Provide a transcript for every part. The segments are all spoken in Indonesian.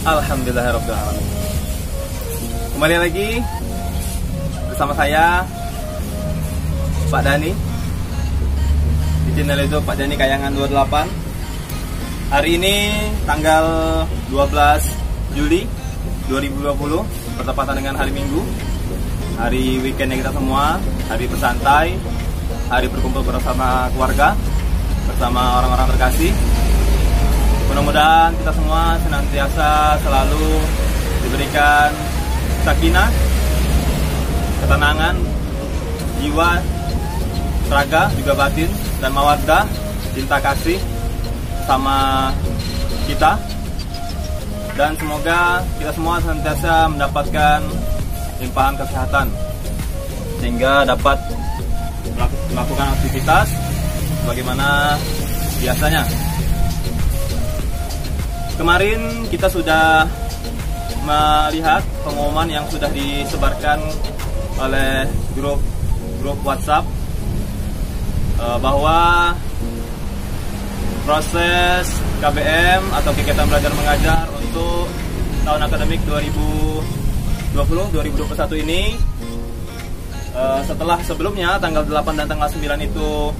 Alhamdulillahirrahmanirrahim. Kembali lagi bersama saya Pak Dani di channel itu Pak Dani Kayangan 28. Hari ini tanggal 12 Juli 2020 bertepatan dengan hari Minggu, hari weekendnya kita semua, hari bersantai, hari berkumpul bersama keluarga, bersama orang-orang terkasih. Mudah-mudahan kita semua senantiasa selalu diberikan sakinah, ketenangan, jiwa, raga, juga batin, dan mawaddah, cinta kasih sama kita. Dan semoga kita semua senantiasa mendapatkan limpahan kesehatan sehingga dapat melakukan aktivitas bagaimana biasanya. Kemarin kita sudah melihat pengumuman yang sudah disebarkan oleh grup WhatsApp bahwa proses KBM atau kegiatan belajar mengajar untuk tahun akademik 2020-2021 ini setelah sebelumnya tanggal 8 dan tanggal 9 itu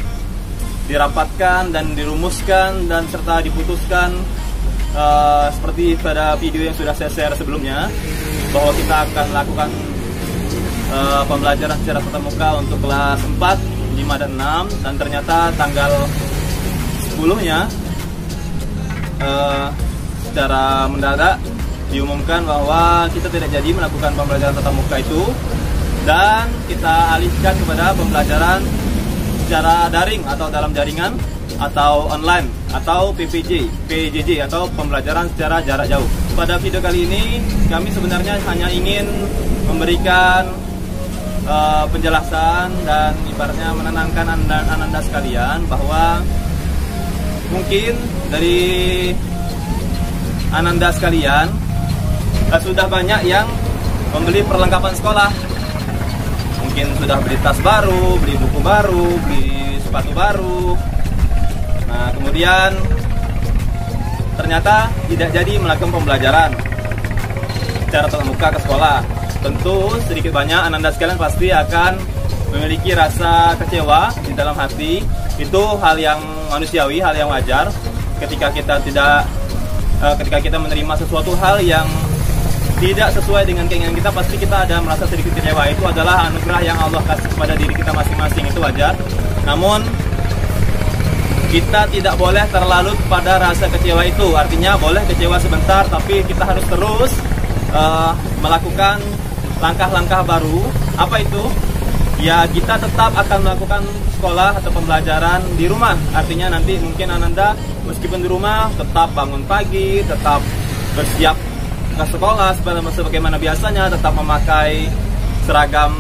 dirapatkan dan dirumuskan dan serta diputuskan seperti pada video yang sudah saya share sebelumnya, bahwa kita akan lakukan pembelajaran secara tatap muka untuk kelas 4, 5, dan 6. Dan ternyata tanggal 10-nya secara mendadak diumumkan bahwa kita tidak jadi melakukan pembelajaran tatap muka itu, dan kita alihkan kepada pembelajaran secara daring atau dalam jaringan atau online atau PJJ atau pembelajaran secara jarak jauh. Pada video kali ini kami sebenarnya hanya ingin memberikan penjelasan dan ibaratnya menenangkan Ananda sekalian bahwa mungkin dari Ananda sekalian sudah banyak yang membeli perlengkapan sekolah. Mungkin sudah beli tas baru, beli buku baru, beli sepatu baru. Nah, kemudian ternyata tidak jadi melakukan pembelajaran secara tatap muka ke sekolah. Tentu sedikit banyak Ananda sekalian pasti akan memiliki rasa kecewa di dalam hati. Itu hal yang manusiawi, hal yang wajar. Ketika kita menerima sesuatu hal yang tidak sesuai dengan keinginan kita, pasti kita ada merasa sedikit kecewa. Itu adalah anugerah yang Allah kasih kepada diri kita masing-masing, itu wajar. Namun kita tidak boleh terlalu pada rasa kecewa itu. Artinya boleh kecewa sebentar, tapi kita harus terus melakukan langkah-langkah baru. Apa itu? Ya, kita tetap akan melakukan sekolah atau pembelajaran di rumah. Artinya nanti mungkin Ananda meskipun di rumah tetap bangun pagi, tetap bersiap ke sekolah sebagaimana biasanya, tetap memakai seragam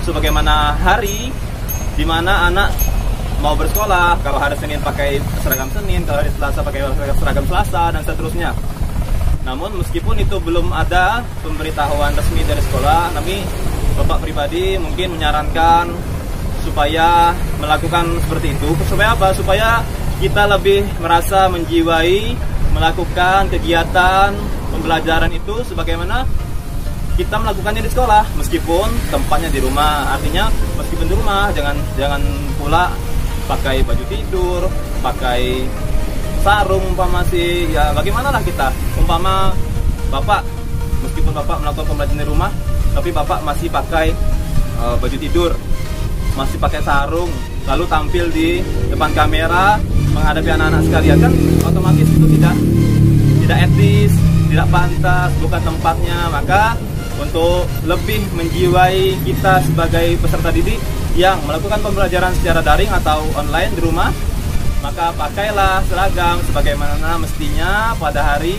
sebagaimana hari di mana anak mau bersekolah. Kalau hari Senin pakai seragam Senin, kalau hari Selasa pakai seragam Selasa, dan seterusnya. Namun meskipun itu belum ada pemberitahuan resmi dari sekolah, kami Bapak pribadi mungkin menyarankan supaya melakukan seperti itu. Supaya apa? Supaya kita lebih merasa menjiwai melakukan kegiatan pembelajaran itu sebagaimana kita melakukannya di sekolah, meskipun tempatnya di rumah. Artinya meskipun di rumah, jangan pula pakai baju tidur, pakai sarung umpama sih. Ya bagaimana lah kita, umpama Bapak, meskipun Bapak melakukan pembelajaran di rumah, tapi Bapak masih pakai baju tidur, masih pakai sarung, lalu tampil di depan kamera menghadapi anak-anak sekalian, kan otomatis itu tidak etis, tidak pantas, bukan tempatnya. Maka untuk lebih menjiwai kita sebagai peserta didik yang melakukan pembelajaran secara daring atau online di rumah, maka pakailah seragam sebagaimana mestinya pada hari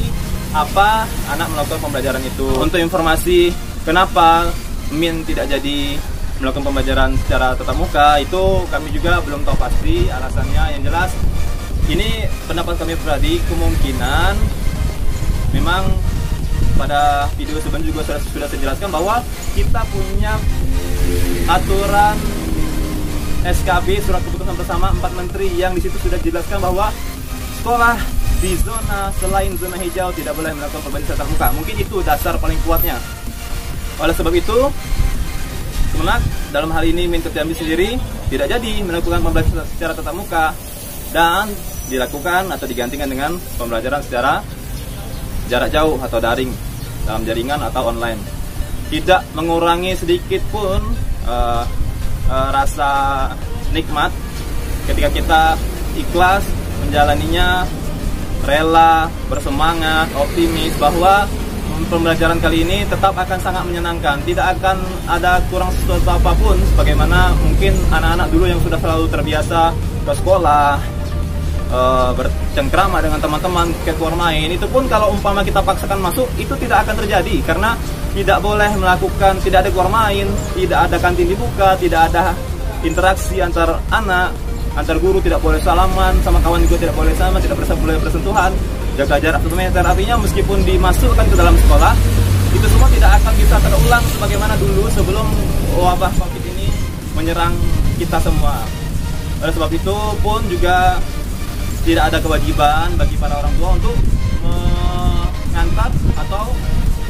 apa anak melakukan pembelajaran itu. Untuk informasi kenapa Min tidak jadi melakukan pembelajaran secara tatap muka, itu kami juga belum tahu pasti alasannya. Yang jelas ini pendapat kami pribadi, kemungkinan memang pada video sebelumnya juga sudah saya jelaskan bahwa kita punya aturan SKB, surat keputusan bersama 4 menteri, yang di situ sudah dijelaskan bahwa sekolah di zona selain zona hijau tidak boleh melakukan pembelajaran tatap muka. Mungkin itu dasar paling kuatnya. Oleh sebab itu, Kemenak dalam hal ini Min Ketua Jambi sendiri tidak jadi melakukan pembelajaran secara tatap muka dan dilakukan atau digantikan dengan pembelajaran secara jarak jauh atau daring dalam jaringan atau online. Tidak mengurangi sedikit pun rasa nikmat ketika kita ikhlas menjalaninya, rela, bersemangat, optimis bahwa pembelajaran kali ini tetap akan sangat menyenangkan, tidak akan ada kurang sesuatu apapun, sebagaimana mungkin anak-anak dulu yang sudah selalu terbiasa ke sekolah, bercengkrama dengan teman-teman, keluar main, itu pun kalau umpama kita paksakan masuk, itu tidak akan terjadi, karena tidak boleh melakukan, tidak ada keluar main, tidak ada kantin dibuka, tidak ada interaksi antar anak, antar guru, tidak boleh salaman, sama kawan juga tidak boleh sama, tidak boleh bersentuhan, jaga jarak 1 meter. Artinya meskipun dimasukkan ke dalam sekolah, itu semua tidak akan bisa terulang sebagaimana dulu sebelum wabah COVID ini menyerang kita semua. Oleh sebab itu pun juga tidak ada kewajiban bagi para orang tua untuk mengantar atau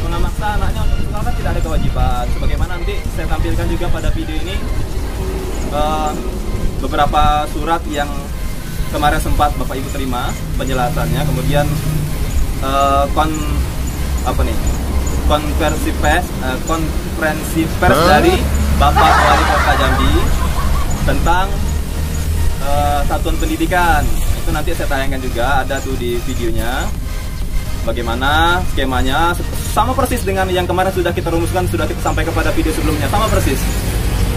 memaksa anaknya untuk sekolah, tidak ada kewajiban. Sebagaimana nanti saya tampilkan juga pada video ini beberapa surat yang kemarin sempat Bapak Ibu terima penjelasannya, kemudian konferensi pers dari Bapak Wali Kota Jambi tentang satuan pendidikan. Itu nanti saya tayangkan juga, ada tuh di videonya bagaimana skemanya, sama persis dengan yang kemarin sudah kita rumuskan, sudah kita sampaikan pada video sebelumnya, sama persis.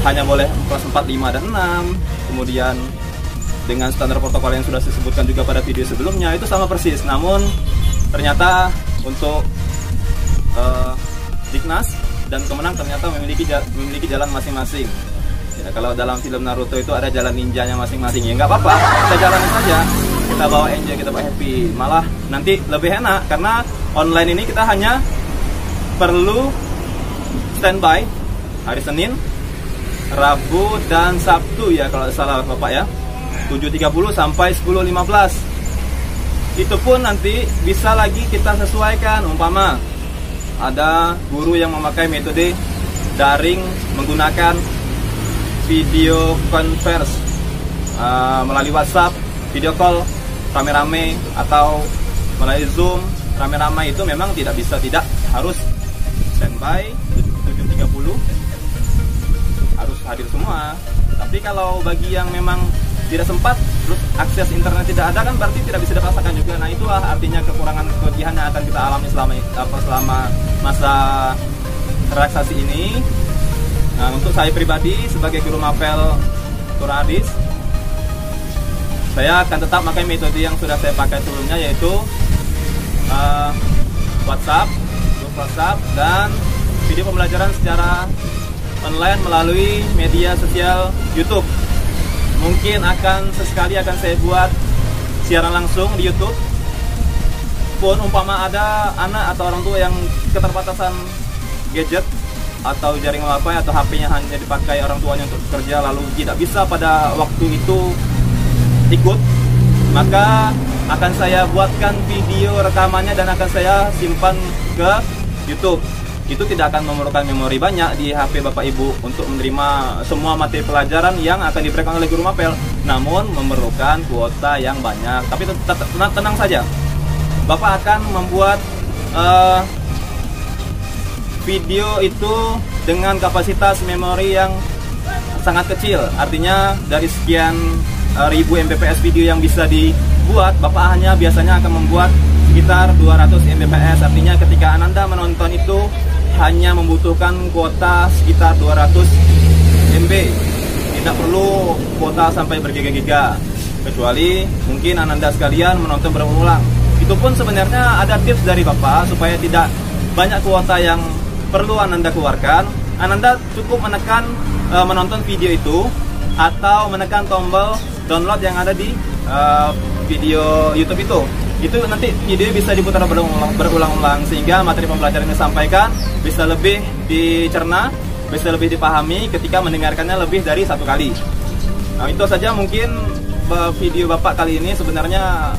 Hanya boleh kelas 4, 5, dan 6. Kemudian dengan standar protokol yang sudah disebutkan juga pada video sebelumnya, itu sama persis. Namun ternyata untuk Diknas dan Kemenang ternyata memiliki jalan masing-masing. Ya, kalau dalam film Naruto itu ada jalan ninjanya masing-masing, ya nggak apa-apa, kita jalanin saja, kita bawa enjoy, kita bawa happy. Malah nanti lebih enak karena online ini kita hanya perlu standby hari Senin, Rabu, dan Sabtu ya kalau salah Bapak ya, 7.30 sampai 10.15. Itu pun nanti bisa lagi kita sesuaikan, umpama ada guru yang memakai metode daring menggunakan video conference melalui WhatsApp, video call rame-rame, atau melalui Zoom rame-rame, itu memang tidak harus standby 7.30 harus hadir semua. Tapi kalau bagi yang memang tidak sempat, terus akses internet tidak ada, kan berarti tidak bisa dipaksakan juga. Nah, itulah artinya kekurangan kelebihan yang akan kita alami selama masa relaksasi ini. Nah, untuk saya pribadi sebagai guru mapel Quran Hadis, saya akan tetap pakai metode yang sudah saya pakai sebelumnya, yaitu WhatsApp, grup WhatsApp, dan video pembelajaran secara online melalui media sosial YouTube. Mungkin sesekali akan saya buat siaran langsung di YouTube. Pun umpama ada anak atau orang tua yang keterbatasan gadget atau jaringan wifi atau HP-nya hanya dipakai orang tuanya untuk bekerja, lalu tidak bisa pada waktu itu ikut, maka akan saya buatkan video rekamannya dan akan saya simpan ke YouTube. Itu tidak akan memerlukan memori banyak di HP Bapak Ibu untuk menerima semua materi pelajaran yang akan diberikan oleh guru mapel, namun memerlukan kuota yang banyak. Tapi tenang saja, Bapak akan membuat video itu dengan kapasitas memori yang sangat kecil. Artinya dari sekian ribu Mbps video yang bisa dibuat, Bapak biasanya akan membuat sekitar 200 Mbps. Artinya ketika Anda menonton itu hanya membutuhkan kuota sekitar 200 MB, tidak perlu kuota sampai bergiga-giga. kecuali mungkin Ananda sekalian menonton berulang. Itu pun sebenarnya ada tips dari Bapak supaya tidak banyak kuota yang perlu Ananda keluarkan. Ananda cukup menekan menonton video itu atau menekan tombol download yang ada di video YouTube itu. Itu nanti video bisa diputar berulang-ulang sehingga materi pembelajaran yang disampaikan bisa lebih dicerna, bisa lebih dipahami ketika mendengarkannya lebih dari satu kali. Nah, itu saja mungkin video Bapak kali ini. Sebenarnya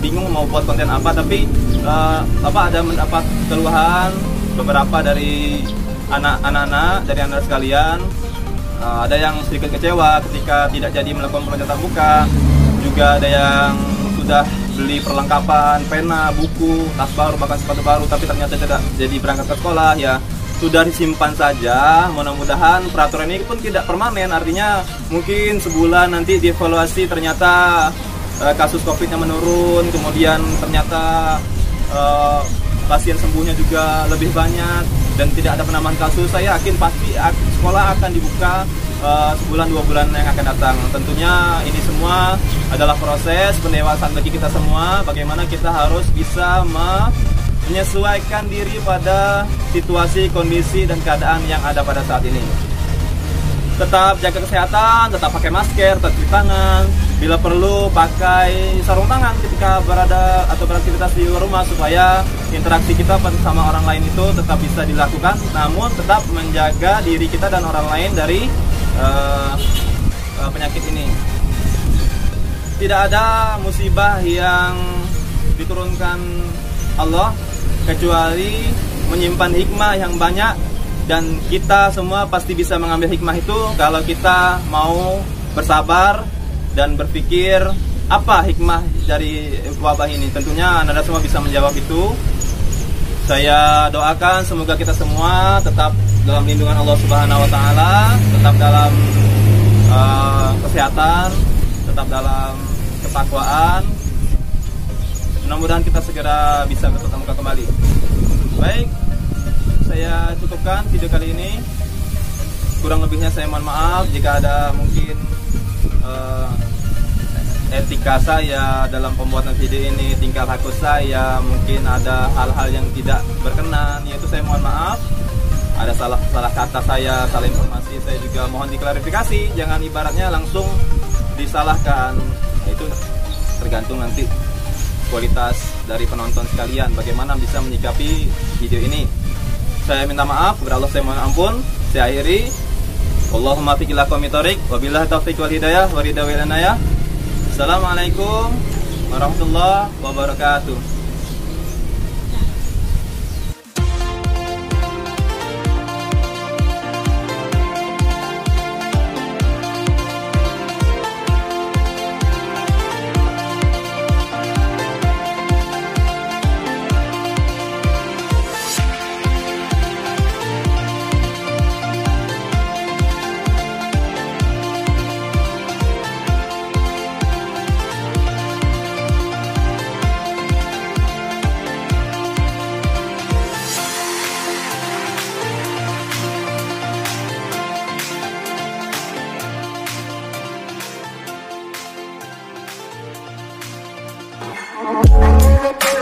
bingung mau buat konten apa, tapi Bapak ada mendapat keluhan beberapa dari anak-anak dari Anda sekalian. Ada yang sedikit kecewa ketika tidak jadi melakukan pelajaran tatap muka, juga ada yang sudah beli perlengkapan, pena, buku, tas baru, bahkan sepatu baru, tapi ternyata tidak jadi berangkat ke sekolah. Ya sudah disimpan saja, mudah-mudahan peraturan ini pun tidak permanen, artinya mungkin sebulan nanti dievaluasi, ternyata kasus COVID-nya menurun, kemudian ternyata pasien sembuhnya juga lebih banyak dan tidak ada penambahan kasus. Saya yakin pasti sekolah akan dibuka sebulan 2 bulan yang akan datang. Tentunya ini semua adalah proses pendewasaan bagi kita semua, bagaimana kita harus bisa menyesuaikan diri pada situasi, kondisi, dan keadaan yang ada pada saat ini. Tetap jaga kesehatan, tetap pakai masker, tetap cuci tangan, bila perlu pakai sarung tangan ketika berada atau beraktivitas di luar rumah, supaya interaksi kita bersama orang lain itu tetap bisa dilakukan, namun tetap menjaga diri kita dan orang lain dari penyakit ini. Tidak ada musibah yang diturunkan Allah kecuali menyimpan hikmah yang banyak, dan kita semua pasti bisa mengambil hikmah itu kalau kita mau bersabar dan berpikir apa hikmah dari wabah ini. Tentunya Anda semua bisa menjawab itu. Saya doakan semoga kita semua tetap dalam lindungan Allah Subhanahu wa Ta'ala, tetap dalam kesehatan, tetap dalam ketakwaan. Mudah-mudahan kita segera bisa bertatap muka kembali. Baik, saya cukupkan video kali ini. Kurang lebihnya saya mohon maaf jika ada mungkin etika saya dalam pembuatan video ini, tingkah laku saya mungkin ada hal-hal yang tidak berkenan, yaitu saya mohon maaf. Ada salah kata saya, salah informasi, saya juga mohon diklarifikasi. Jangan ibaratnya langsung disalahkan. Itu tergantung nanti kualitas dari penonton sekalian, bagaimana bisa menyikapi video ini. Saya minta maaf kepada Allah, saya mohon ampun. Saya akhiri. Allahumma fiqh ila qawmi thoriq, wabillahi taufiq wal hidayah, wa ridha wal inayah. Assalamualaikum warahmatullahi wabarakatuh.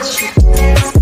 Shit.